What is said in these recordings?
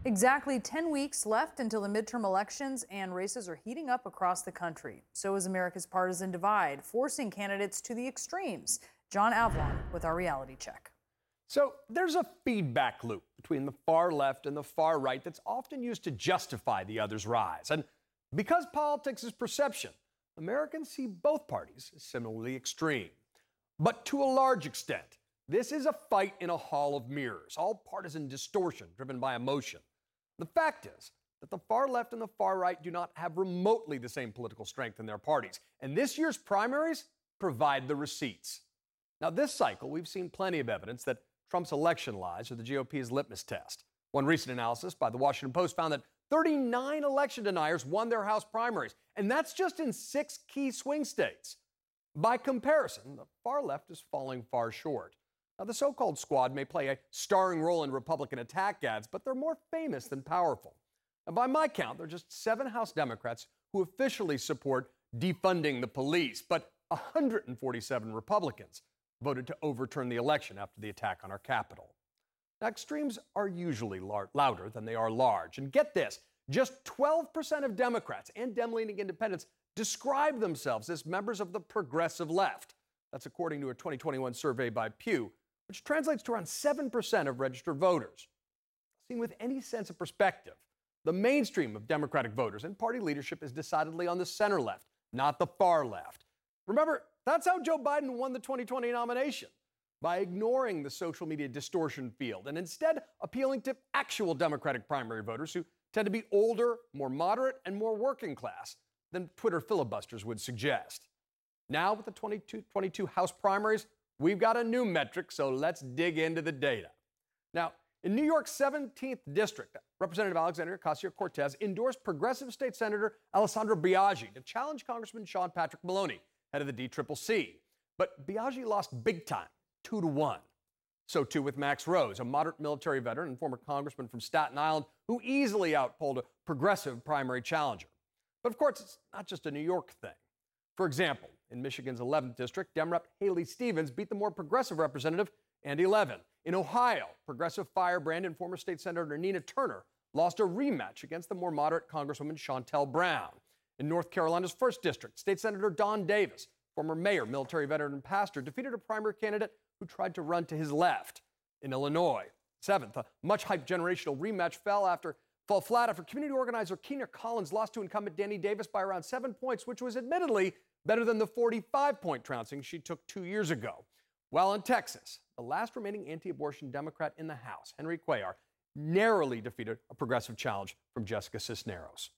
Exactly 10 weeks left until the midterm elections, and races are heating up across the country. So is America's partisan divide, forcing candidates to the extremes. John Avlon with our reality check. So there's a feedback loop between the far left and the far right that's often used to justify the other's rise. And because politics is perception, Americans see both parties as similarly extreme. But to a large extent, this is a fight in a hall of mirrors, all partisan distortion driven by emotion. The fact is that the far left and the far right do not have remotely the same political strength in their parties, and this year's primaries provide the receipts. Now, this cycle, we've seen plenty of evidence that Trump's election lies are the GOP's litmus test. One recent analysis by the Washington Post found that 39 election deniers won their House primaries, and that's just in 6 key swing states. By comparison, the far left is falling far short. Now, the so-called squad may play a starring role in Republican attack ads, but they're more famous than powerful. And by my count, there are just 7 House Democrats who officially support defunding the police, but 147 Republicans voted to overturn the election after the attack on our Capitol. Now, extremes are usually louder than they are large. And get this, just 12% of Democrats and Dem-leaning independents describe themselves as members of the progressive left. That's according to a 2021 survey by Pew, which translates to around 7% of registered voters. Seen with any sense of perspective, the mainstream of Democratic voters and party leadership is decidedly on the center left, not the far left. Remember, that's how Joe Biden won the 2020 nomination, by ignoring the social media distortion field and instead appealing to actual Democratic primary voters who tend to be older, more moderate, and more working class than Twitter filibusters would suggest. Now, with the 2022 House primaries, we've got a new metric, so let's dig into the data. Now, in New York's 17th District, Representative Alexandria Ocasio-Cortez endorsed progressive state Senator Alessandra Biaggi to challenge Congressman Sean Patrick Maloney, head of the DCCC. But Biaggi lost big time, 2-1. So too with Max Rose, a moderate military veteran and former congressman from Staten Island who easily outpolled a progressive primary challenger. But of course, it's not just a New York thing. For example, in Michigan's 11th District, Dem Rep Haley Stevens beat the more progressive Representative Andy Levin. In Ohio, progressive firebrand and former state Senator Nina Turner lost a rematch against the more moderate Congresswoman Shontel Brown. In North Carolina's 1st District, State Senator Don Davis, former mayor, military veteran, and pastor, defeated a primary candidate who tried to run to his left. In Illinois, 7th, a much-hyped generational rematch fell flat after community organizer Keener Collins lost to incumbent Danny Davis by around 7 points, which was admittedly better than the 45-point trouncing she took 2 years ago. While in Texas, the last remaining anti-abortion Democrat in the House, Henry Cuellar, narrowly defeated a progressive challenge from Jessica Cisneros.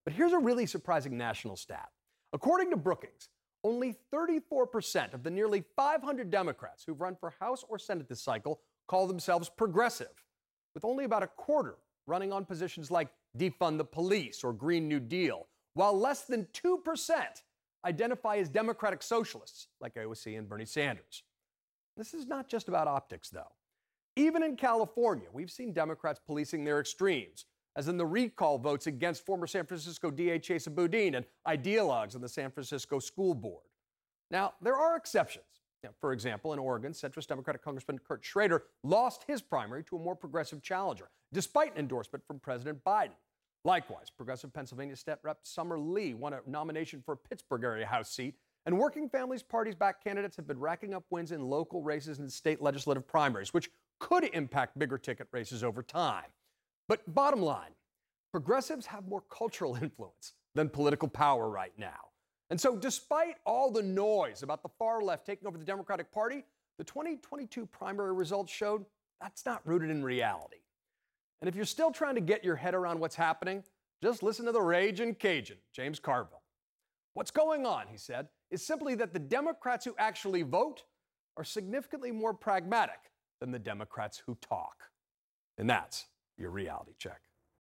But here's a really surprising national stat. According to Brookings, only 34% of the nearly 500 Democrats who've run for House or Senate this cycle call themselves progressive, with only about a quarter running on positions like defund the police or Green New Deal, while less than 2% identify as Democratic socialists like AOC and Bernie Sanders. This is not just about optics, though. Even in California, we've seen Democrats policing their extremes, as in the recall votes against former San Francisco DA Chesa Boudin and ideologues on the San Francisco School Board. Now, there are exceptions. For example, in Oregon, centrist Democratic Congressman Kurt Schrader lost his primary to a more progressive challenger, despite an endorsement from President Biden. Likewise, progressive Pennsylvania State Rep Summer Lee won a nomination for a Pittsburgh area House seat, and Working Families Party's-backed candidates have been racking up wins in local races and state legislative primaries, which could impact bigger ticket races over time. But bottom line, progressives have more cultural influence than political power right now. And so despite all the noise about the far left taking over the Democratic Party, the 2022 primary results showed that's not rooted in reality. And if you're still trying to get your head around what's happening, just listen to the raging Cajun, James Carville. What's going on, he said, is simply that the Democrats who actually vote are significantly more pragmatic than the Democrats who talk. And that's your reality check.